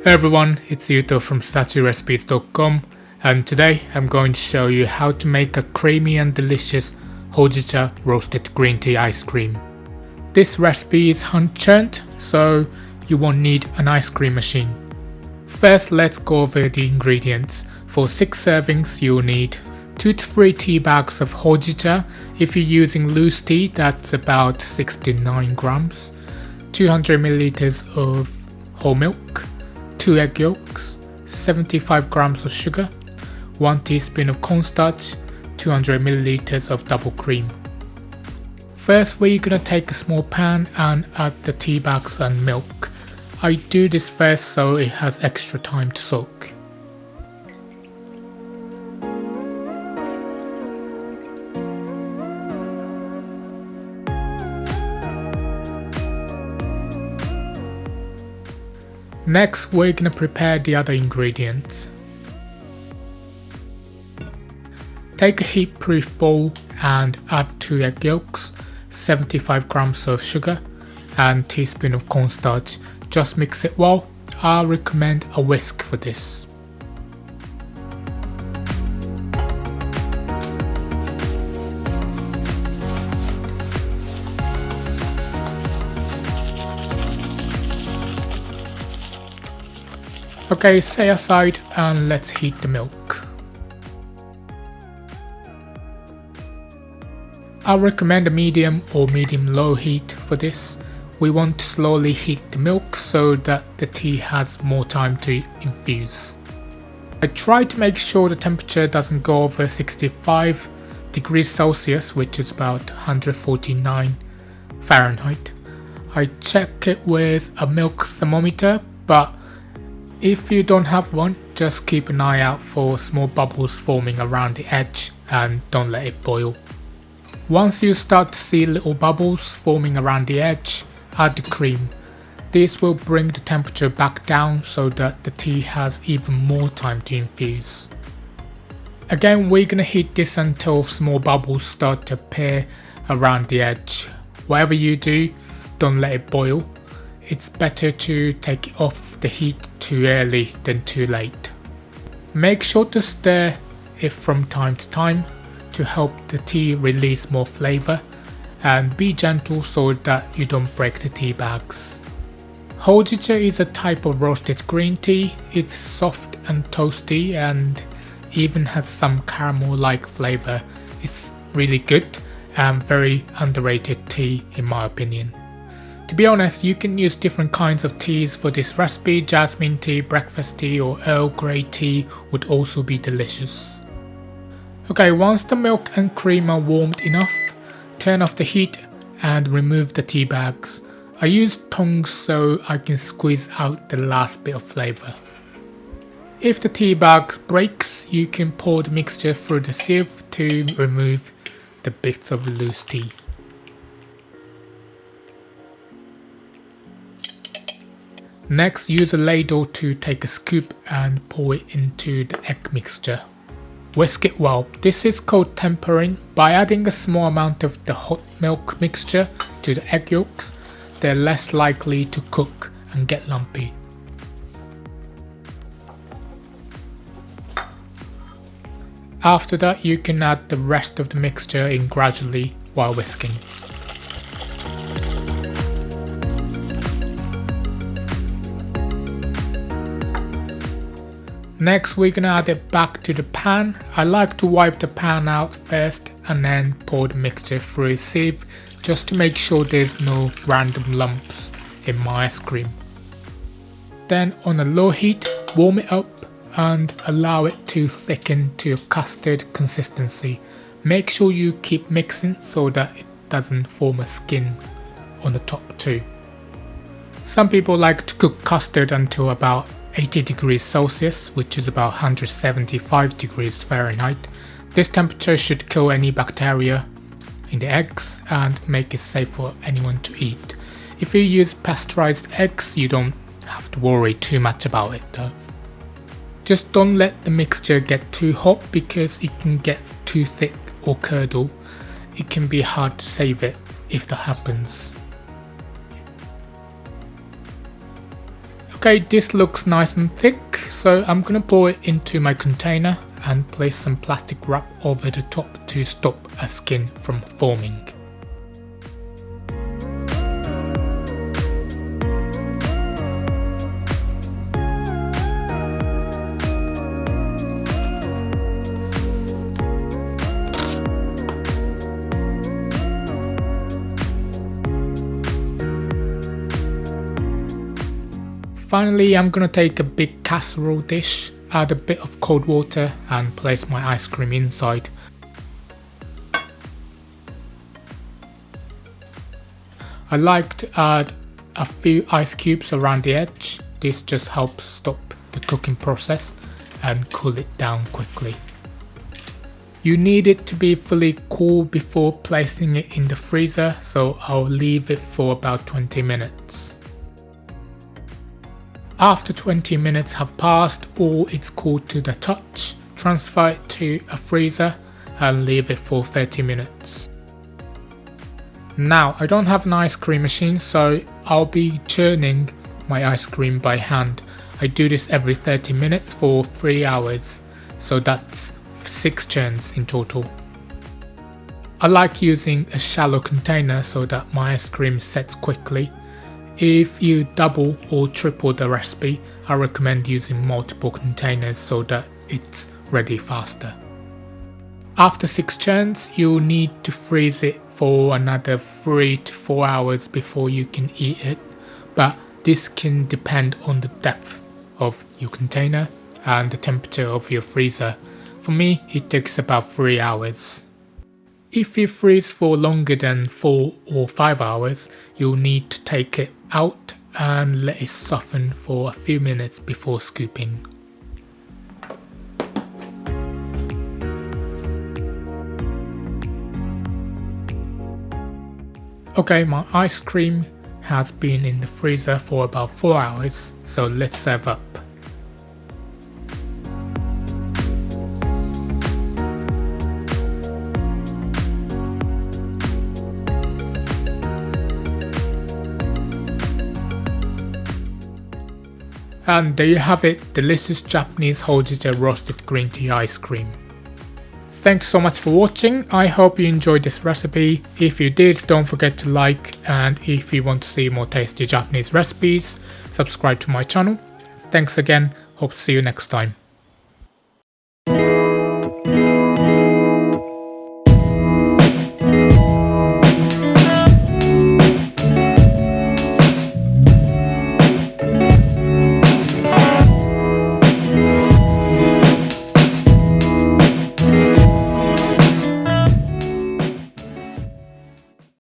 Hey everyone, it's Yuto from SudachiRecipes.com, and today I'm going to show you how to make a creamy and delicious Hojicha roasted green tea ice cream. This recipe is hand churned, so you won't need an ice cream machine. First, let's go over the ingredients. For 6 servings you'll need 2 to 3 tea bags of Hojicha. If you're using loose tea, that's about 6 to 9 grams. 200 milliliters of whole milk, 2 egg yolks, 75 grams of sugar, 1 teaspoon of cornstarch, 200 milliliters of double cream. First, we're gonna take a small pan and add the tea bags and milk. I do this first so it has extra time to soak. Next, we're gonna prepare the other ingredients. Take a heat-proof bowl and add 2 egg yolks, 75 grams of sugar, and teaspoon of cornstarch. Just mix it well. I recommend a whisk for this. Okay, set aside and let's heat the milk. I recommend a medium or medium-low heat for this. We want to slowly heat the milk so that the tea has more time to infuse. I try to make sure the temperature doesn't go over 65 degrees Celsius, which is about 149 Fahrenheit. I check it with a milk thermometer, but if you don't have one, just keep an eye out for small bubbles forming around the edge and don't let it boil. Once you start to see little bubbles forming around the edge, add the cream. This will bring the temperature back down so that the tea has even more time to infuse. Again, we're gonna heat this until small bubbles start to appear around the edge. Whatever you do, don't let it boil. It's better to take it off the heat too early than too late. Make sure to stir it from time to time to help the tea release more flavour, and be gentle so that you don't break the tea bags. Hojicha is a type of roasted green tea. It's soft and toasty and even has some caramel-like flavour. It's really good and very underrated tea in my opinion. To be honest, you can use different kinds of teas for this recipe. Jasmine tea, breakfast tea or Earl Grey tea would also be delicious. Okay, once the milk and cream are warmed enough, turn off the heat and remove the tea bags. I use tongs so I can squeeze out the last bit of flavour. If the tea bag breaks, you can pour the mixture through the sieve to remove the bits of loose tea. Next, use a ladle to take a scoop and pour it into the egg mixture. Whisk it well. This is called tempering. By adding a small amount of the hot milk mixture to the egg yolks, they're less likely to cook and get lumpy. After that, you can add the rest of the mixture in gradually while whisking. Next, we're gonna add it back to the pan. I like to wipe the pan out first and then pour the mixture through a sieve just to make sure there's no random lumps in my ice cream. Then on a low heat, warm it up and allow it to thicken to a custard consistency. Make sure you keep mixing so that it doesn't form a skin on the top too. Some people like to cook custard until about 80 degrees Celsius, which is about 175 degrees Fahrenheit. This temperature should kill any bacteria in the eggs and make it safe for anyone to eat. If you use pasteurized eggs, you don't have to worry too much about it though. Just don't let the mixture get too hot because it can get too thick or curdle. It can be hard to save it if that happens. Okay, this looks nice and thick, so I'm gonna pour it into my container and place some plastic wrap over the top to stop a skin from forming. Finally, I'm gonna take a big casserole dish, add a bit of cold water and place my ice cream inside. I like to add a few ice cubes around the edge. This just helps stop the cooking process and cool it down quickly. You need it to be fully cool before placing it in the freezer, so I'll leave it for about 20 minutes. After 20 minutes have passed or it's cooled to the touch, transfer it to a freezer and leave it for 30 minutes. Now, I don't have an ice cream machine, so I'll be churning my ice cream by hand. I do this every 30 minutes for 3 hours, so that's 6 churns in total. I like using a shallow container so that my ice cream sets quickly. If you double or triple the recipe, I recommend using multiple containers so that it's ready faster. After 6 churns, you'll need to freeze it for another 3 to 4 hours before you can eat it, but this can depend on the depth of your container and the temperature of your freezer. For me, it takes about 3 hours. If you freeze for longer than 4 or 5 hours, you'll need to take it out and let it soften for a few minutes before scooping. Okay, my ice cream has been in the freezer for about 4 hours, so let's serve up. And there you have it, delicious Japanese Hojicha roasted green tea ice cream. Thanks so much for watching, I hope you enjoyed this recipe. If you did, don't forget to like, and if you want to see more tasty Japanese recipes, subscribe to my channel. Thanks again, hope to see you next time.